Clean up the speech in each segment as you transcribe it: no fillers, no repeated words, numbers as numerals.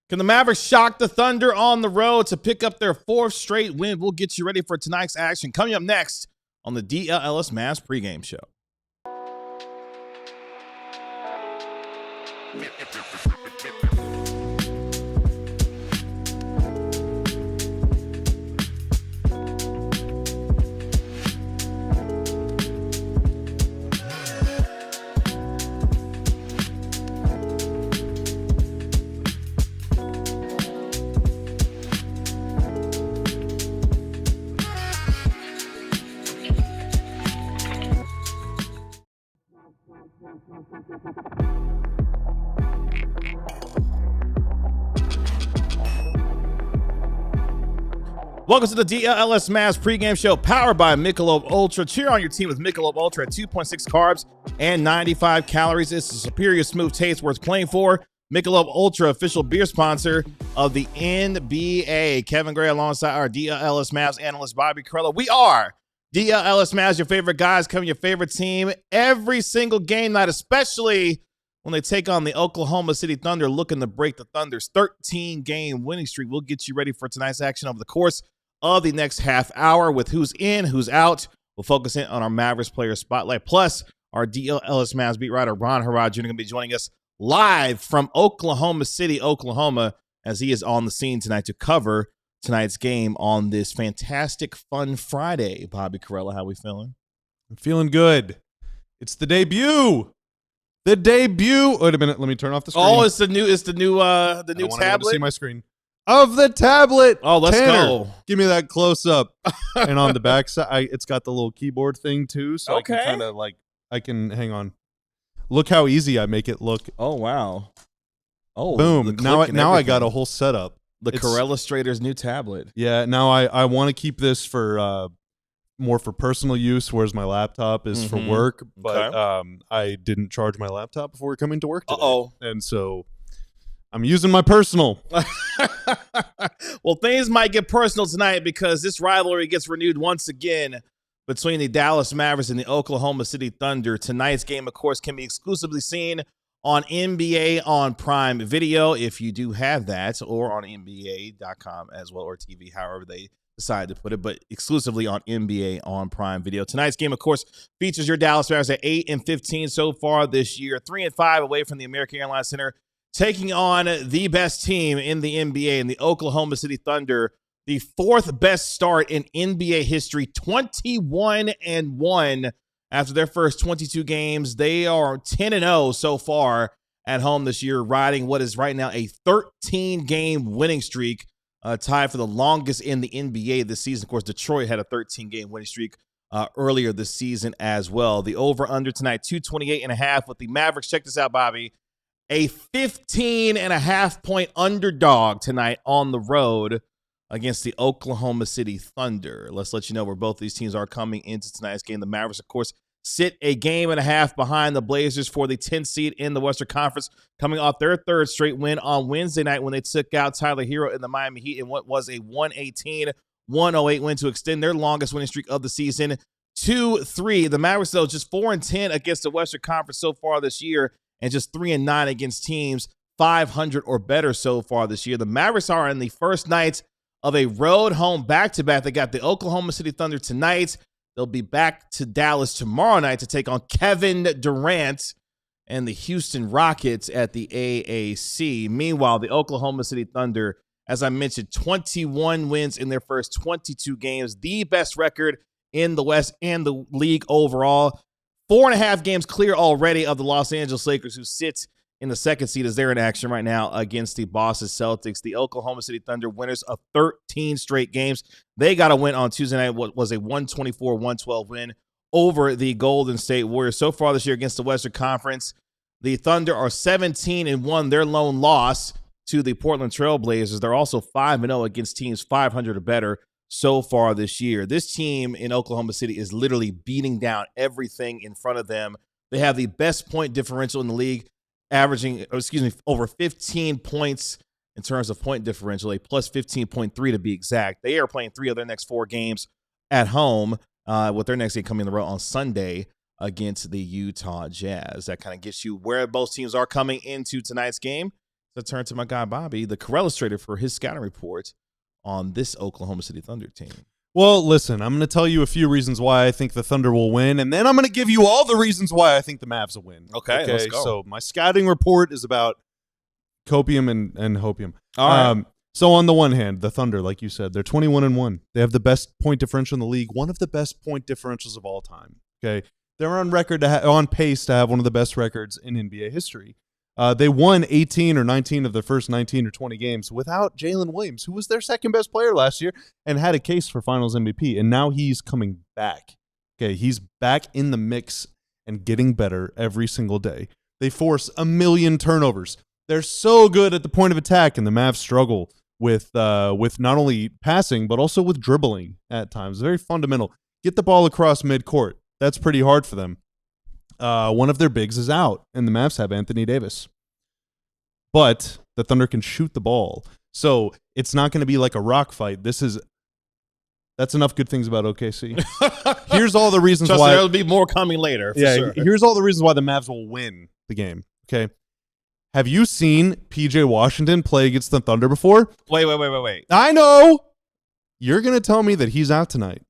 Can the Mavericks shock the Thunder on the road to pick up their fourth straight win? We'll get you ready for tonight's action. Coming up next on the DLLS Mavs pregame show. Welcome to the DLLS Mavs pregame show powered by Michelob Ultra. Cheer on your team with Michelob Ultra at 2.6 carbs and 95 calories. It's a superior smooth taste worth playing for. Michelob Ultra, official beer sponsor of the NBA. Kevin Gray alongside our DLLS Mavs analyst Bobby Carella. We are DLLS Mavs, your favorite guys, covering your favorite team every single game night, especially when they take on the Oklahoma City Thunder, looking to break the Thunder's 13-game winning streak. We'll get you ready for tonight's action over the course of the next half hour with who's in, who's out. We'll focus in on our Mavericks player spotlight. Plus, our DLLS Mavs beat writer Ron Harrod Jr. going to be joining us live from Oklahoma City, Oklahoma, as he is on the scene tonight to cover tonight's game on this fantastic, fun Friday. Bobby Carella, how we feeling? I'm feeling good. It's the debut. The debut. Wait a minute. Let me turn off the screen. Oh, it's the new tablet. I want to see my screen. Of the tablet. Oh, let's go. Give me that close up. And on the back side, it's got the little keyboard thing too, so okay. I can kind of I can hang on. Look how easy I make it look. Oh wow. Oh, boom. Now I got a whole setup. It's Carella-Strader's new tablet. Yeah. Now I want to keep this for more for personal use, whereas my laptop is for work. But I didn't charge my laptop before coming to work today. And so I'm using my personal. Well, things might get personal tonight because this rivalry gets renewed once again between the Dallas Mavericks and the Oklahoma City Thunder. Tonight's game, of course, can be exclusively seen on NBA on Prime Video, if you do have that, or on NBA.com as well, or TV, however they decide to put it, but exclusively on NBA on Prime Video. Tonight's game, of course, features your Dallas Mavericks at 8-15 so far this year, 3-5 away from the American Airlines Center, taking on the best team in the NBA in the Oklahoma City Thunder, the fourth best start in NBA history, 21-1 after their first 22 games. They are 10-0 so far at home this year, riding what is right now a 13-game winning streak, tied for the longest in the NBA this season. Of course, Detroit had a 13-game winning streak earlier this season as well. The over-under tonight, 228.5 with the Mavericks. Check this out, Bobby. A 15.5-point underdog tonight on the road against the Oklahoma City Thunder. Let's let you know where both these teams are coming into tonight's game. The Mavericks, of course, sit a game and a half behind the Blazers for the 10th seed in the Western Conference, coming off their third straight win on Wednesday night when they took out Tyler Hero in the Miami Heat in what was a 118-108 win to extend their longest winning streak of the season to 3. The Mavericks, though, just 4-10 against the Western Conference so far this year, and just 3-9 against teams 500 or better so far this year. The Mavericks are in the first night of a road home back-to-back. They got the Oklahoma City Thunder tonight. They'll be back to Dallas tomorrow night to take on Kevin Durant and the Houston Rockets at the AAC. Meanwhile, the Oklahoma City Thunder, as I mentioned, 21 wins in their first 22 games, the best record in the West and the league overall. 4.5 games clear already of the Los Angeles Lakers, who sit in the second seed as they're in action right now against the Boston Celtics. The Oklahoma City Thunder, winners of 13 straight games. They got a win on Tuesday night, what was a 124-112 win over the Golden State Warriors. So far this year against the Western Conference, the Thunder are 17-1, their lone loss to the Portland Trail Blazers. They're also 5-0 against teams 500 or better so far this year. This team in Oklahoma City is literally beating down everything in front of them. They have the best point differential in the league, averaging, over 15 points in terms of point differential, a plus 15.3 to be exact. They are playing 3 of their next 4 games at home, with their next game coming in the road on Sunday against the Utah Jazz. That kind of gets you where both teams are coming into tonight's game. Let's turn to my guy Bobby, the co-illustrator for his scouting report on this Oklahoma City Thunder team. Well, listen, I'm going to tell you a few reasons why I think the Thunder will win, and then I'm going to give you all the reasons why I think the Mavs will win. Okay, let's go. So my scouting report is about copium and hopium. All right. So on the one hand, the Thunder, like you said, they're 21-1. They have the best point differential in the league, one of the best point differentials of all time. Okay, they're on record on pace to have one of the best records in NBA history. They won 18 or 19 of their first 19 or 20 games without Jalen Williams, who was their second best player last year and had a case for Finals MVP. And now he's coming back. Okay, he's back in the mix and getting better every single day. They force 1 million turnovers. They're so good at the point of attack, and the Mavs struggle with not only passing but also with dribbling at times. Very fundamental. Get the ball across midcourt. That's pretty hard for them. One of their bigs is out, and the Mavs have Anthony Davis. But the Thunder can shoot the ball. So it's not going to be like a rock fight. That's enough good things about OKC. Here's all the reasons why. There'll be more coming later. Sure. Here's all the reasons why the Mavs will win the game. Okay. Have you seen PJ Washington play against the Thunder before? Wait. I know. You're going to tell me that he's out tonight.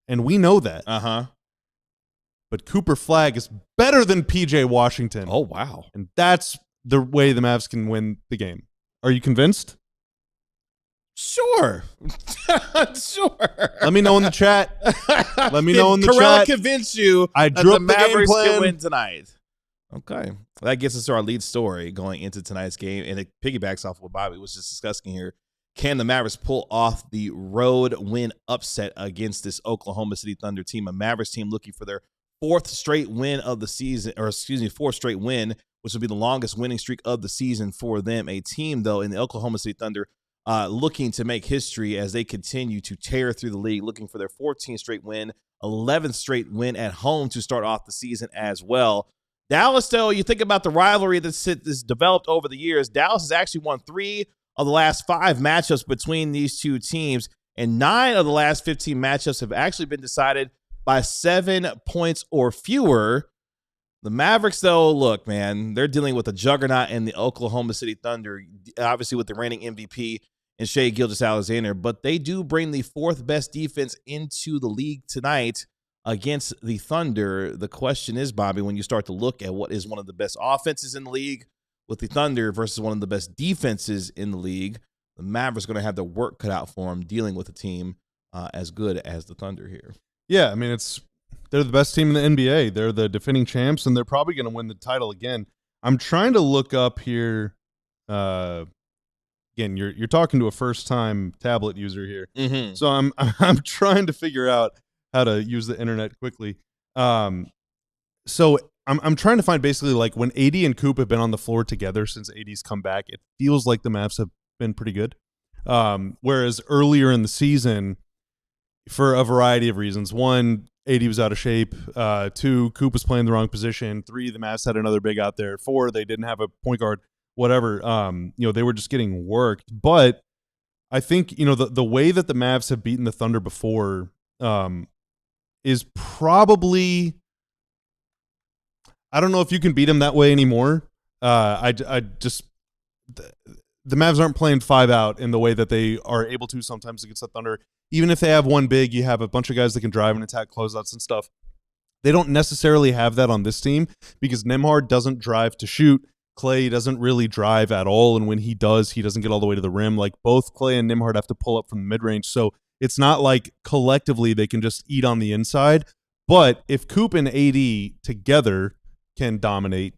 And we know that. Uh-huh. But Cooper Flagg is better than PJ Washington. Oh, wow. And that's the way the Mavs can win the game. Are you convinced? Sure. Sure. Let me know in the chat. Let me know in the Terrell chat. Convince you I that drew the up the game Mavericks plan. can win tonight. Okay. That gets us to our lead story going into tonight's game, and it piggybacks off what Bobby was just discussing here. Can the Mavericks pull off the road win upset against this Oklahoma City Thunder team? A Mavericks team looking for their fourth straight win of the season, fourth straight win, which will be the longest winning streak of the season for them. A team, though, in the Oklahoma City Thunder looking to make history as they continue to tear through the league, looking for their 14th straight win, 11th straight win at home to start off the season as well. Dallas, though, you think about the rivalry that's developed over the years, Dallas has actually won 3 of the last 5 matchups between these two teams, and 9 of the last 15 matchups have actually been decided by 7 points or fewer. The Mavericks, though, look, man, they're dealing with a juggernaut in the Oklahoma City Thunder, obviously with the reigning MVP and Shai Gilgeous-Alexander, but they do bring the 4th best defense into the league tonight against the Thunder. The question is, Bobby, when you start to look at what is one of the best offenses in the league with the Thunder versus one of the best defenses in the league, the Mavericks are going to have their work cut out for them dealing with a team as good as the Thunder here. Yeah, I mean, they're the best team in the NBA. They're the defending champs, and they're probably going to win the title again. I'm trying to look up here. Again, you're talking to a first-time tablet user here, so I'm trying to figure out how to use the internet quickly. So I'm trying to find basically like when AD and Coop have been on the floor together since AD's come back, it feels like the Mavs have been pretty good. Whereas earlier in the season, for a variety of reasons, 1, AD was out of shape. 2, Coop was playing the wrong position. 3, the Mavs had another big out there. 4, they didn't have a point guard. Whatever. They were just getting worked. But I think the way that the Mavs have beaten the Thunder before is probably. I don't know if you can beat them that way anymore. The Mavs aren't playing 5 out in the way that they are able to sometimes against the Thunder. Even if they have one big, you have a bunch of guys that can drive and attack closeouts and stuff. They don't necessarily have that on this team because Nembhard doesn't drive to shoot. Clay doesn't really drive at all, and when he does, he doesn't get all the way to the rim. Like both Clay and Nembhard have to pull up from the mid-range, so it's not like collectively they can just eat on the inside. But if Coop and AD together can dominate,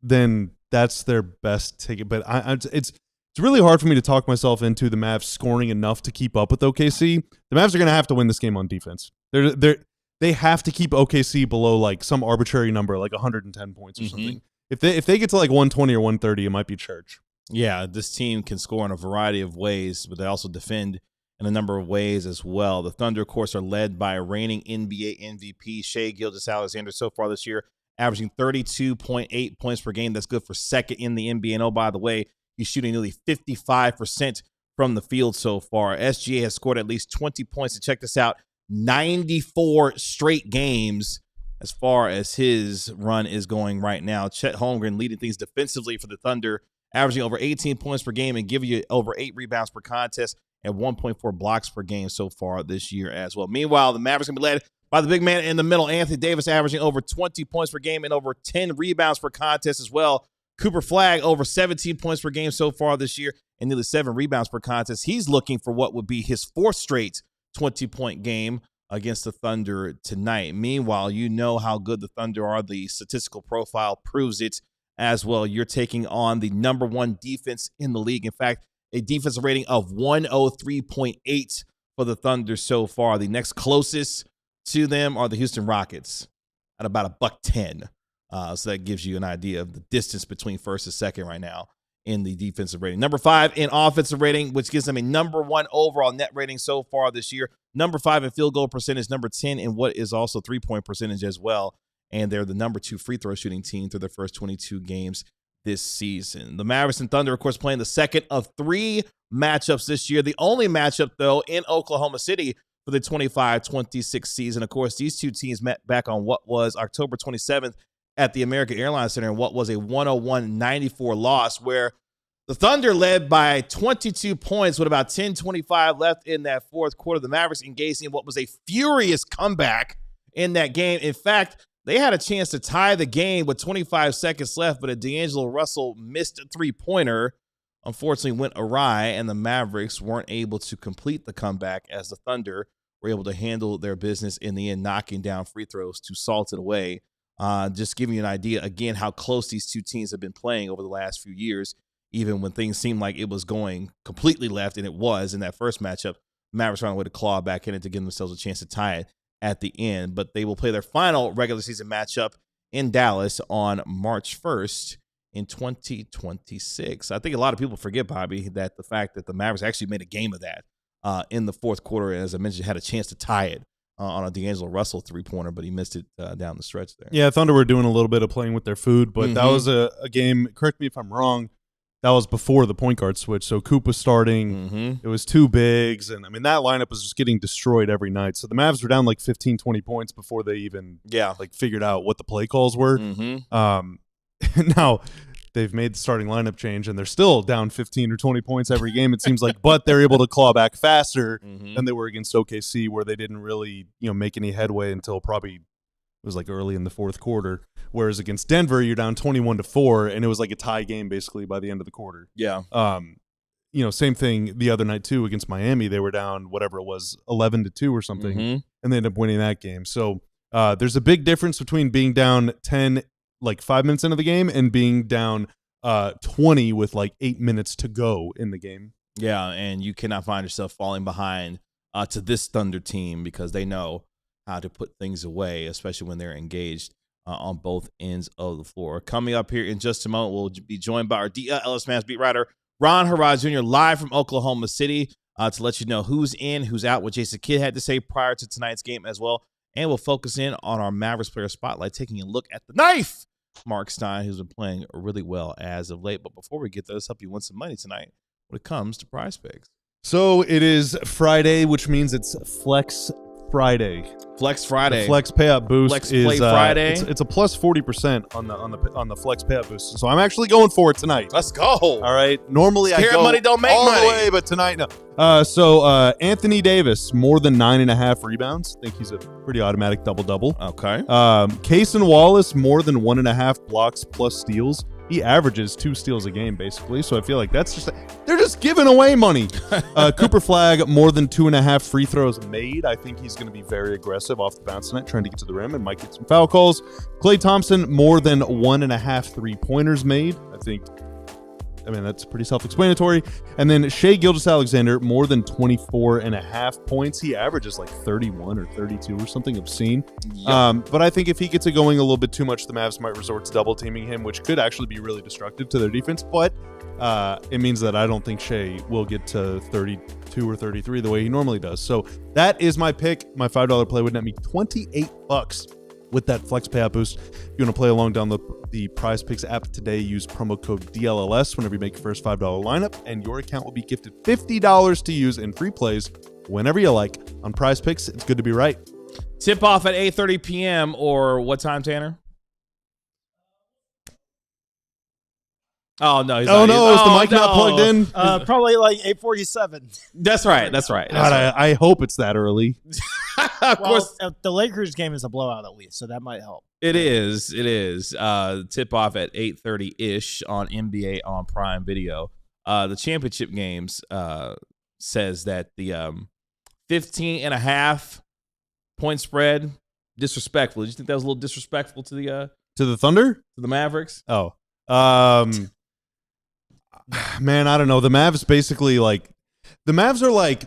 then that's their best ticket. But it's really hard for me to talk myself into the Mavs scoring enough to keep up with OKC. The Mavs are going to have to win this game on defense. They have to keep OKC below like some arbitrary number, like 110 points or something. If they get to like 120 or 130, it might be church. Yeah, this team can score in a variety of ways, but they also defend in a number of ways as well. The Thunder, of course, are led by reigning NBA MVP Shai Gilgeous-Alexander so far this year, averaging 32.8 points per game. That's good for second in the NBA. And oh, by the way, he's shooting nearly 55% from the field so far. SGA has scored at least 20 points. And check this out, 94 straight games as far as his run is going right now. Chet Holmgren leading things defensively for the Thunder, averaging over 18 points per game and giving you over 8 rebounds per contest and 1.4 blocks per game so far this year as well. Meanwhile, the Mavericks going to be led by the big man in the middle, Anthony Davis, averaging over 20 points per game and over 10 rebounds per contest as well. Cooper Flagg over 17 points per game so far this year and nearly 7 rebounds per contest. He's looking for what would be his 4th straight 20-point game against the Thunder tonight. Meanwhile, you know how good the Thunder are. The statistical profile proves it as well. You're taking on the number 1 defense in the league. In fact, a defensive rating of 103.8 for the Thunder so far. The next closest to them are the Houston Rockets at about $110. So that gives you an idea of the distance between first and second right now in the defensive rating. Number 5 in offensive rating, which gives them a number 1 overall net rating so far this year. Number 5 in field goal percentage. Number 10 in what is also 3-point percentage as well. And they're the number 2 free throw shooting team through their first 22 games this season. The Mavericks and Thunder, of course, playing the second of 3 matchups this year. The only matchup, though, in Oklahoma City for the 25-26 season. Of course, these two teams met back on what was October 27th at the American Airlines Center in what was a 101-94 loss, where the Thunder led by 22 points with about 10:25 left in that fourth quarter. The Mavericks engaged in what was a furious comeback in that game. In fact, they had a chance to tie the game with 25 seconds left, but a D'Angelo Russell missed a three-pointer, unfortunately went awry, and the Mavericks weren't able to complete the comeback as the Thunder were able to handle their business in the end, knocking down free throws to salt it away. Just giving you an idea, again, how close these two teams have been playing over the last few years, even when things seemed like it was going completely left, and it was in that first matchup. Mavericks found a way to claw back in it to give themselves a chance to tie it at the end. But they will play their final regular season matchup in Dallas on March 1st in 2026. I think a lot of people forget, Bobby, that the fact that the Mavericks actually made a game of that in the fourth quarter, and as I mentioned, had a chance to tie it on a D'Angelo Russell three-pointer, but he missed it down the stretch there. Yeah, Thunder were doing a little bit of playing with their food, but that was a game, correct me if I'm wrong, that was before the point guard switch. So Coop was starting. It was 2 bigs, and I mean, that lineup was just getting destroyed every night. So the Mavs were down like 15, 20 points before they even figured out what the play calls were. Now, they've made the starting lineup change, and they're still down 15 or 20 points every game, it seems like, but they're able to claw back faster than they were against OKC, where they didn't really, make any headway until probably it was like early in the fourth quarter. Whereas against Denver, you're down 21-4, and it was like a tie game basically by the end of the quarter. Yeah. Same thing the other night too against Miami. They were down whatever it was, 11-2 or something, and they ended up winning that game. So there's a big difference between being down 10 like 5 minutes into the game and being down 20 with like 8 minutes to go in the game. Yeah, and you cannot find yourself falling behind to this Thunder team because they know how to put things away, especially when they're engaged on both ends of the floor. Coming up here in just a moment, we'll be joined by our DLLS Mavs beat writer, Ron Harrod Jr., live from Oklahoma City to let you know who's in, who's out, what Jason Kidd had to say prior to tonight's game as well. And we'll focus in on our Mavericks player spotlight, taking a look at the knife, Mark Stein, who's been playing really well as of late. But before we get there, let's help you win some money tonight when it comes to Prize Picks. So it is Friday, which means it's Flex Friday. Flex Friday. The Flex Payout Boost Flex Play Friday. It's a plus 40% on the Flex Payout Boost. So I'm actually going for it tonight. Let's go. All right. Normally I go money don't make all money. the way, but tonight no. So Anthony Davis, more than 9.5 rebounds. I think he's a pretty automatic double-double. Okay. Cayson Wallace, more than 1.5 blocks plus steals. He averages 2 steals a game, basically. So I feel like they're just giving away money. Cooper Flagg, more than 2.5 free throws made. I think he's going to be very aggressive off the bounce tonight, trying to get to the rim and might get some foul calls. Klay Thompson, more than 1.5 3-pointers made. I mean, that's pretty self-explanatory. And then Shai Gilgeous-Alexander, more than 24.5 points. He averages like 31 or 32 or something obscene. Yep. But I think if he gets it going a little bit too much, the Mavs might resort to double-teaming him, which could actually be really destructive to their defense. But it means that I don't think Shai will get to 32 or 33 the way he normally does. So that is my pick. My $5 play would net me $28 with that Flex Payout Boost. If you want to play along down the Prize Picks app today, use promo code DLLS whenever you make your first $5 lineup, and your account will be gifted $50 to use in free plays whenever you like. On Prize Picks, it's good to be right. Tip off at 8:30 p.m. or what time, Tanner? Oh no! Is the mic not plugged in? Probably like 8:47. That's right. That's right. God, I hope it's that early. Of course, the Lakers game is a blowout at least, so that might help. It is. Tip off at 8:30 ish on NBA on Prime Video. The championship games says that the 15.5 point spread disrespectful. Did you think that was a little disrespectful to the Thunder, to the Mavericks? Oh, man, I don't know. The Mavs basically like the Mavs are like.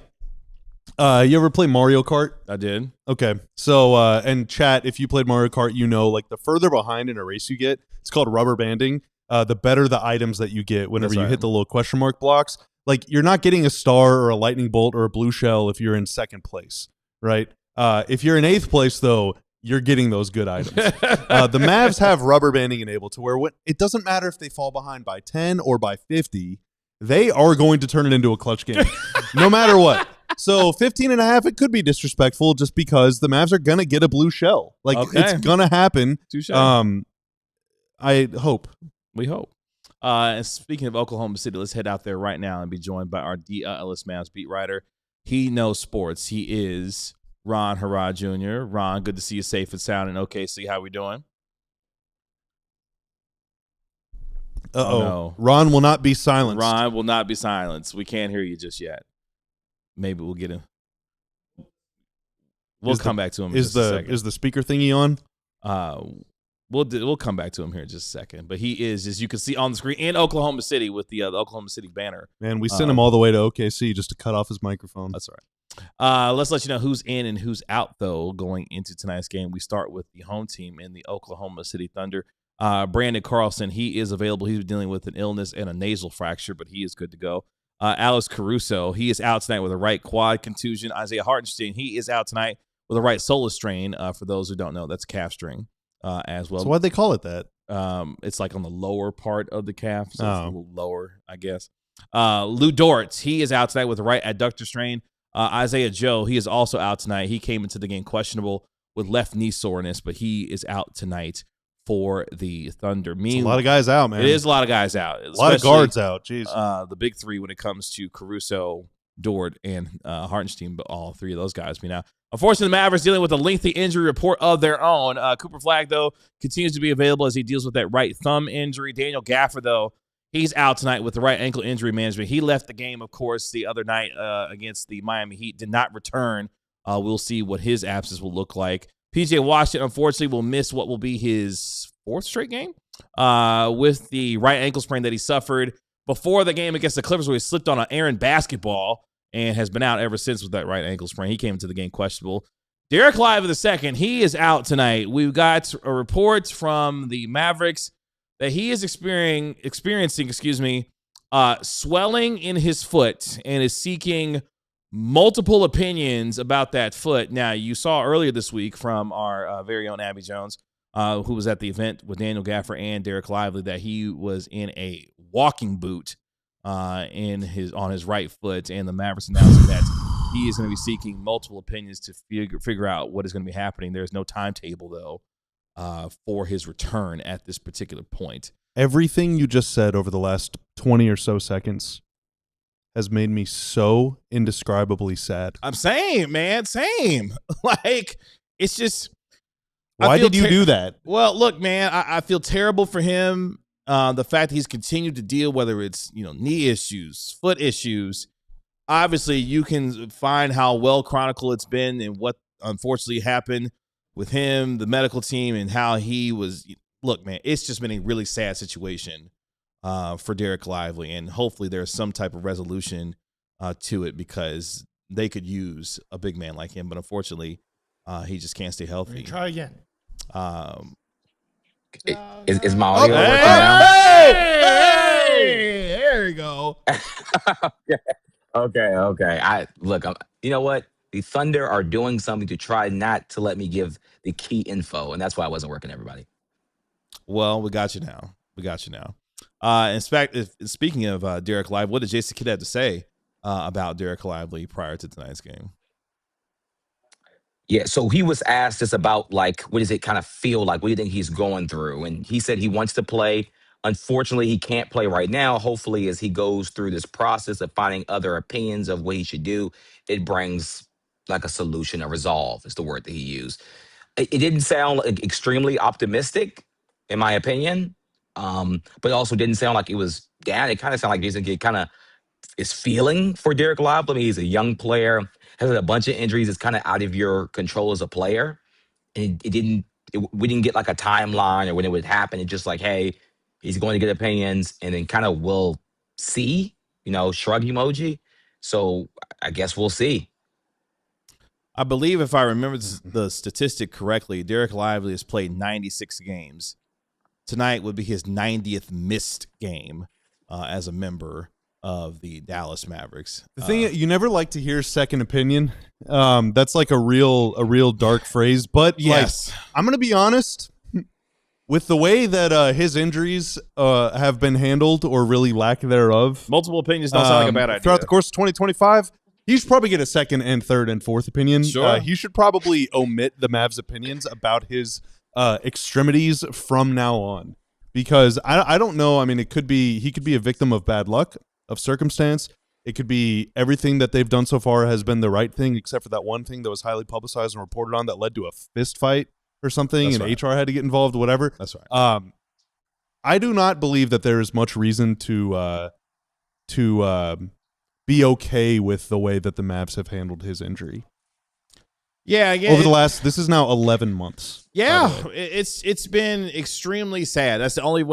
You ever play Mario Kart? I did. Okay, so and chat, if you played Mario Kart, you know, like the further behind in a race you get, it's called rubber banding. The better the items that you get whenever you hit the little question mark blocks. Like you're not getting a star or a lightning bolt or a blue shell if you're in second place, right? If you're in 8th place, though, you're getting those good items. The Mavs have rubber banding enabled to where it doesn't matter if they fall behind by 10 or by 50, they are going to turn it into a clutch game, no matter what. So 15.5, it could be disrespectful just because the Mavs are going to get a blue shell. Like, it's going to happen. Touché. I hope. We hope. And speaking of Oklahoma City, let's head out there right now and be joined by our DLLS Mavs beat writer. He knows sports. He is Ron Harrod Jr. Ron, good to see you safe and sound in OKC. How we doing? Uh-oh. No. Ron will not be silenced. Ron will not be silenced. We can't hear you just yet. Maybe we'll get him. We'll come back to him in just a second. Is the speaker thingy on? We'll come back to him here in just a second. But he is, as you can see on the screen, in Oklahoma City with the Oklahoma City banner. Man, we sent him all the way to OKC just to cut off his microphone. That's all right. Let's let you know who's in and who's out, though, going into tonight's game. We start with the home team in the Oklahoma City Thunder. Brandon Carlson, he is available. He's dealing with an illness and a nasal fracture, but he is good to go. Alex Caruso, he is out tonight with a right quad contusion. Isaiah Hartenstein, he is out tonight with a right solar strain. For those who don't know, that's calf strain as well. So why'd they call it that? It's like on the lower part of the calf, so it's a little lower, I guess. Lou Dort, he is out tonight with a right adductor strain. Isaiah Joe, he is also out tonight. He came into the game questionable with left knee soreness, but he is out tonight for the Thunder. It's a lot of guys out, man. It is a lot of guys out. A lot of guards out. Jeez. The big three when it comes to Caruso, Dort, and Hartenstein, but all three of those guys being out. Unfortunately, the Mavericks dealing with a lengthy injury report of their own. Cooper Flagg, though, continues to be available as he deals with that right thumb injury. Daniel Gaffer, though, he's out tonight with the right ankle injury management. He left the game, of course, the other night against the Miami Heat, did not return. We'll see what his absence will look like. PJ Washington, unfortunately, will miss what will be his 4th straight game with the right ankle sprain that he suffered before the game against the Clippers, where he slipped on an errant basketball and has been out ever since with that right ankle sprain. He came into the game questionable. Derek Lively II, he is out tonight. We've got a report from the Mavericks that he is experiencing swelling in his foot and is seeking multiple opinions about that foot. Now, you saw earlier this week from our very own Abby Jones, who was at the event with Daniel Gaffer and Derek Lively, that he was in a walking boot on his right foot, and the Mavericks announced that he is going to be seeking multiple opinions to figure out what is going to be happening. There's no timetable, though, for his return at this particular point. Everything you just said over the last 20 or so seconds has made me so indescribably sad. I'm same, man. Same. Like, it's just... Why did you do that? Well, look, man, I feel terrible for him. The fact that he's continued to deal, whether it's knee issues, foot issues. Obviously, you can find how well chronicled it's been and what unfortunately happened with him, the medical team, and how he was. Look, man, it's just been a really sad situation for Derek Lively, and hopefully there's some type of resolution to it, because they could use a big man like him, but unfortunately, he just can't stay healthy. Try again. Is my audio working now? Hey, there you go. Okay. You know what? The Thunder are doing something to try not to let me give the key info, and that's why I wasn't working, everybody. Well, we got you now. In fact, speaking of Derek Lively, what did Jason Kidd have to say about Derek Lively prior to tonight's game? Yeah, so he was asked just about like, what does it kind of feel like? What do you think he's going through? And he said he wants to play. Unfortunately, he can't play right now. Hopefully, as he goes through this process of finding other opinions of what he should do, it brings like a solution, a resolve is the word that he used. It didn't sound like extremely optimistic, in my opinion, but it also didn't sound like it was down. It kind of sounded like Jason Kidd kind of is feeling for Derek Lively. I mean, he's a young player, has had a bunch of injuries. It's kind of out of your control as a player. And we didn't get like a timeline or when it would happen. It's just like, hey, he's going to get opinions and then kind of we'll see, shrug emoji. So I guess we'll see. I believe if I remember the statistic correctly, Derek Lively has played 96 games. Tonight would be his 90th missed game as a member of the Dallas Mavericks. The thing you never like to hear second opinion. That's like a real dark phrase. But yes, I'm going to be honest with the way that his injuries have been handled, or really lack thereof. Multiple opinions don't sound like a bad idea. Throughout the course of 2025, he should probably get a second and third and fourth opinion. Sure. He should probably omit the Mavs' opinions about his extremities from now on, because I don't know. I mean, he could be a victim of bad luck, of circumstance. It could be everything that they've done so far has been the right thing, except for that one thing that was highly publicized and reported on that led to a fist fight or something. That's and right. HR had to get involved, whatever. That's right. I do not believe that there is much reason to be okay with the way that the Mavs have handled his injury. Yeah, over the last, this is now 11 months. Yeah, it's been extremely sad. That's the only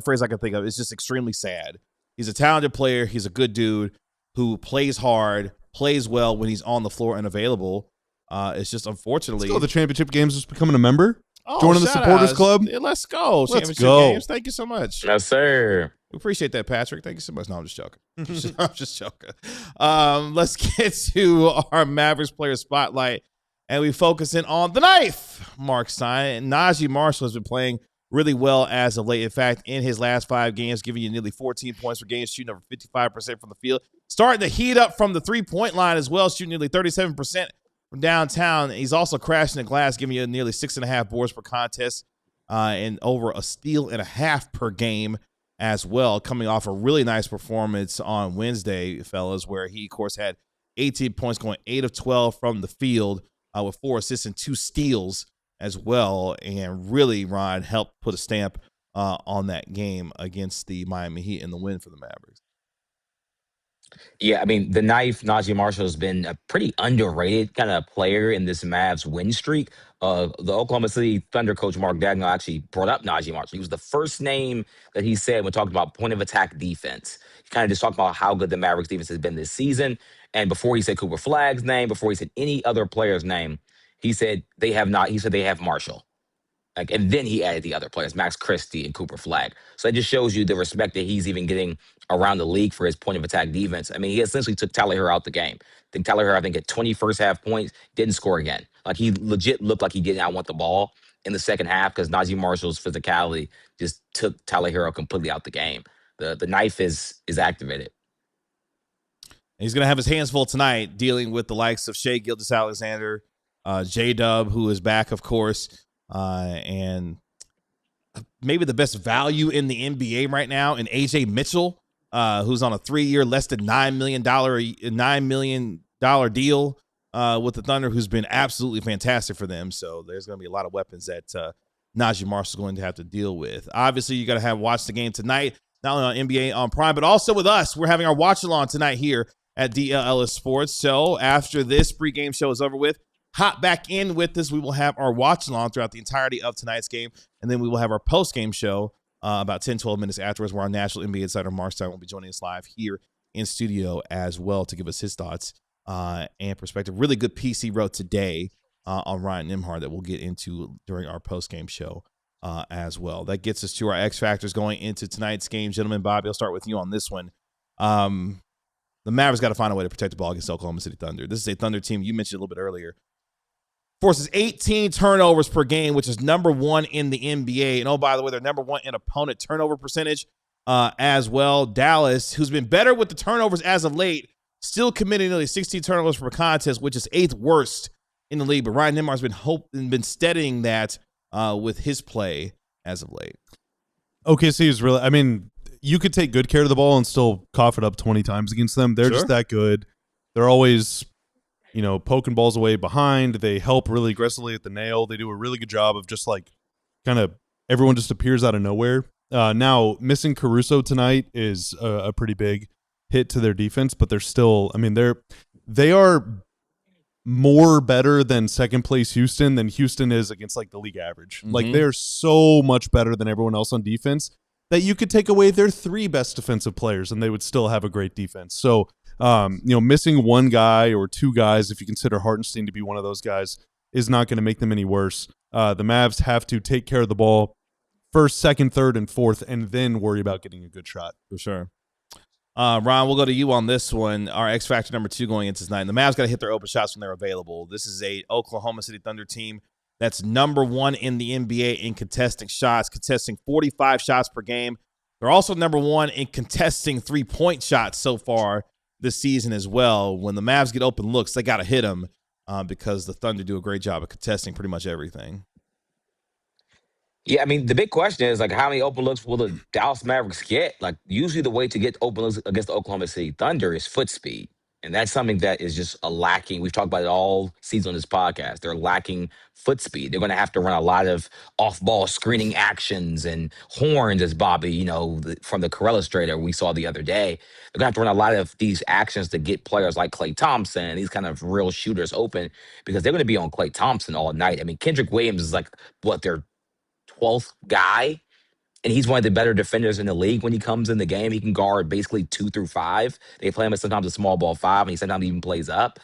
phrase I can think of. It's just extremely sad. He's a talented player. He's a good dude who plays hard, plays well when he's on the floor and available. It's just unfortunately. Let's go. The championship games, just becoming a member, joining the supporters club. Yeah, let's go. Let's go. Games. Thank you so much. Yes, sir. We appreciate that, Patrick. Thank you so much. No, I'm just joking. I'm just joking. Let's get to our Mavericks player spotlight, and we focus in on the knife, Mark Stein. Najee Marshall has been playing really well as of late. In fact, in his last 5 games, giving you nearly 14 points per game, shooting over 55% from the field. Starting to heat up from the three-point line as well, shooting nearly 37% from downtown. He's also crashing the glass, giving you nearly 6.5 boards per contest and over a steal and a half per game as well, coming off a really nice performance on Wednesday, fellas, where he, of course, had 18 points, going 8 of 12 from the field with 4 assists and 2 steals as well, and really, Ron, helped put a stamp on that game against the Miami Heat in the win for the Mavericks. Yeah, I mean, the knife, Najee Marshall, has been a pretty underrated kind of player in this Mavs win streak. The Oklahoma City Thunder coach Mark Dagnall actually brought up Najee Marshall. He was the first name that he said when talking about point of attack defense. He kind of just talked about how good the Mavericks defense has been this season. And before he said Cooper Flagg's name, before he said any other player's name, he said they have Marshall. And then he added the other players, Max Christie and Cooper Flagg. So it just shows you the respect that he's even getting around the league for his point of attack defense. I mean, he essentially took Tyler Hero out the game. Tyler Hero, had 20 first half points, didn't score again. Like, he legit looked like he did not want the ball in the second half because Najee Marshall's physicality just took Tyler Hero completely out the game. The knife is activated. He's going to have his hands full tonight dealing with the likes of Shai Gilgeous-Alexander, J-Dub, who is back, of course, and maybe the best value in the NBA right now in AJ Mitchell, who's on a 3-year, less than $9 million deal with the Thunder, who's been absolutely fantastic for them. So there's going to be a lot of weapons that Najee Marshall is going to have to deal with. Obviously, you got to watch the game tonight, not only on NBA on Prime, but also with us. We're having our watch-along tonight here at DLLS Sports. So after this pregame show is over with, hop back in with us. We will have our watch-along throughout the entirety of tonight's game, and then we will have our post-game show about 10, 12 minutes afterwards, where our national NBA insider, Mark Stein, will be joining us live here in studio as well to give us his thoughts and perspective. Really good piece he wrote today on Ryan Nembhard that we'll get into during our post-game show as well. That gets us to our X Factors going into tonight's game. Gentlemen, Bobby, I'll start with you on this one. The Mavericks got to find a way to protect the ball against Oklahoma City Thunder. This is a Thunder team you mentioned a little bit earlier. Forces 18 turnovers per game, which is number 1 in the NBA. And, oh, by the way, they're number 1 in opponent turnover percentage as well. Dallas, who's been better with the turnovers as of late, still committing nearly 16 turnovers per contest, which is 8th worst in the league, but Ryan Nembhard's been steadying that with his play as of late. OKC is really, I mean, you could take good care of the ball and still cough it up 20 times against them. They're just that good. They're always, poking balls away behind. They help really aggressively at the nail. They do a really good job of just like kind of everyone just appears out of nowhere. Now, missing Caruso tonight is a pretty big hit to their defense, but they're still, I mean, they are more better than second place Houston than Houston is against like the league average. Mm-hmm. Like they're so much better than everyone else on defense that you could take away their 3 best defensive players and they would still have a great defense. So, missing one guy or 2 guys, if you consider Hartenstein to be one of those guys, is not going to make them any worse. The Mavs have to take care of the ball first, second, third, and fourth, and then worry about getting a good shot. For sure. Ron, we'll go to you on this one. Our X factor number 2 going into tonight. The Mavs got to hit their open shots when they're available. This is a Oklahoma City Thunder team that's number 1 in the NBA in contesting shots, contesting 45 shots per game. They're also number 1 in contesting 3-point shots so far this season as well. When the Mavs get open looks, they got to hit them because the Thunder do a great job of contesting pretty much everything. Yeah, I mean, the big question is, like, how many open looks will the Dallas Mavericks get? Like, usually the way to get open looks against the Oklahoma City Thunder is foot speed. And that's something that is just a lacking. We've talked about it all season on this podcast. They're lacking foot speed. They're going to have to run a lot of off-ball screening actions and horns, as Bobby, from the Corellis trader we saw the other day. They're going to have to run a lot of these actions to get players like Klay Thompson, these kind of real shooters open, because they're going to be on Klay Thompson all night. I mean, Kendrick Williams is like, their 12th guy, and he's one of the better defenders in the league. When he comes in the game, he can guard basically 2 through 5. They play him as sometimes a small ball 5, and he sometimes even plays up.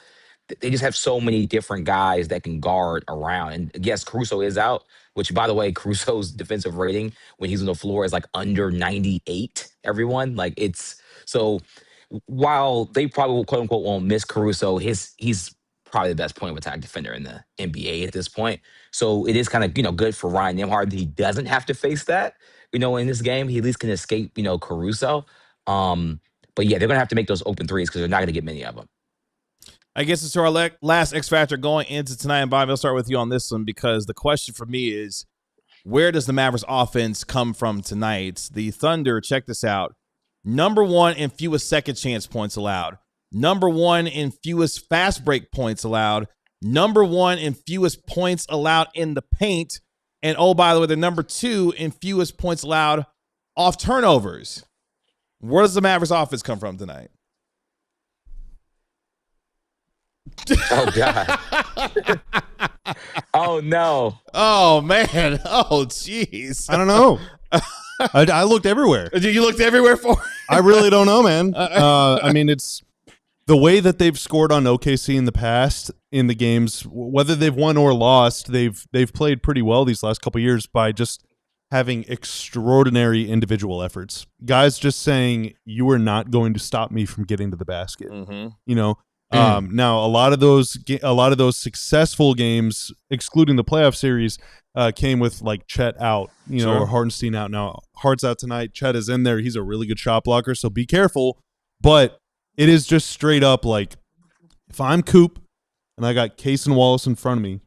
They just have so many different guys that can guard around. And yes, Caruso is out, which, by the way, Caruso's defensive rating when he's on the floor is like under 98, everyone. Like, it's so while they probably quote unquote won't miss Caruso, he's probably the best point of attack defender in the NBA at this point. So it is kind of, good for Ryan Nembhard that he doesn't have to face that, in this game. He at least can escape, Caruso. But yeah, they're going to have to make those open threes because they're not going to get many of them. I guess it's our last X factor going into tonight. And Bobby, I'll start with you on this one because the question for me is, where does the Mavericks offense come from tonight? The Thunder, check this out, number 1 in fewest second chance points allowed. Number 1 in fewest fast break points allowed. Number 1 in fewest points allowed in the paint. And, oh, by the way, they're number 2 in fewest points allowed off turnovers. Where does the Mavericks offense come from tonight? Oh, God. Oh, no. Oh, man. Oh, jeez. I don't know. I looked everywhere. You looked everywhere for it? I really don't know, man. I mean, it's the way that they've scored on OKC in the past in the games, whether they've won or lost, they've played pretty well these last couple of years by just having extraordinary individual efforts. Guys just saying, you are not going to stop me from getting to the basket. Mm-hmm. Now a lot of those successful games, excluding the playoff series, came with like Chet out, or Hartenstein out. Now Hart's out tonight. Chet is in there. He's a really good shot blocker, so be careful. But it is just straight up like, if I'm Coop and I got Case and Wallace in front of me,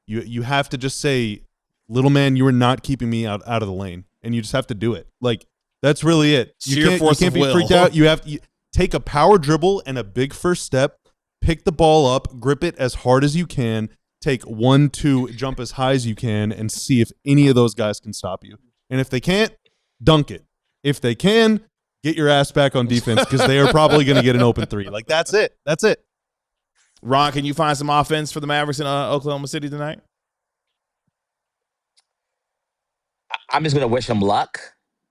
you have to just say, little man, you are not keeping me out of the lane, and you just have to do it. Like, that's really it. You can't be freaked out. You have to take a power dribble and a big first step, pick the ball up, grip it as hard as you can, take 1-2, jump as high as you can, and see if any of those guys can stop you. And if they can't, dunk it. If they can, get your ass back on defense because they are probably going to get an open 3. Like, that's it. That's it. Ron, can you find some offense for the Mavericks in Oklahoma City tonight? I'm just going to wish them luck.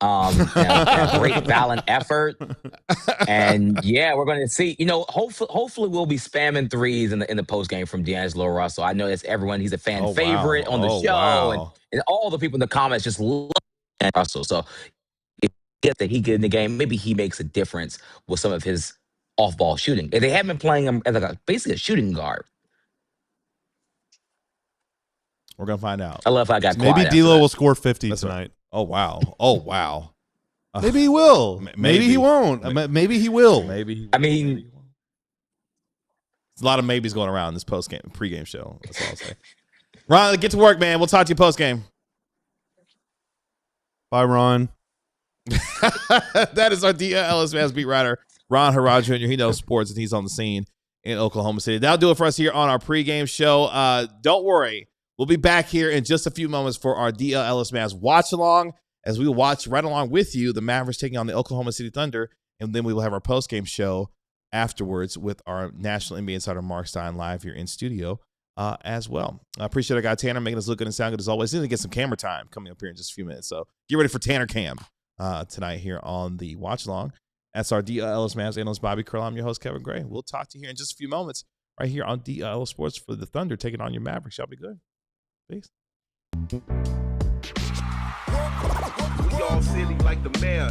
A great valiant effort. And yeah, we're going to see, hopefully we'll be spamming threes in the post game from D'Angelo Russell. I know that's everyone. He's a fan favorite on the show. And all the people in the comments just love Russell. So if that he get in the game, maybe he makes a difference with some of his off-ball shooting. If they haven't been playing him as basically a shooting guard. We're going to find out. I love how I got maybe D'Lo will score 50 tonight. Oh, wow. Oh, wow. Maybe he will. Maybe he won't. Maybe he will. Maybe. I mean, There's a lot of maybes going around in this pregame show. That's all I'll say. Ron, get to work, man. We'll talk to you postgame. Bye, Ron. That is our DLLS Mavs beat writer, Ron Haraj Jr. He knows sports, and he's on the scene in Oklahoma City. That'll do it for us here on our pregame show. Don't worry. We'll be back here in just a few moments for our DLLS Mavs watch-along, as we will watch right along with you the Mavericks taking on the Oklahoma City Thunder, and then we will have our postgame show afterwards with our national NBA insider Mark Stein live here in studio as well. I appreciate our guy Tanner making us look good and sound good as always. He's going to get some camera time coming up here in just a few minutes, so get ready for Tanner Cam tonight here on the watch-along. That's our DLLS Mavs analyst Bobby Curl. I'm your host, Kevin Gray. We'll talk to you here in just a few moments right here on DLLS Sports for the Thunder taking on your Mavericks. Y'all be good. Peace. We all silly like the mayor.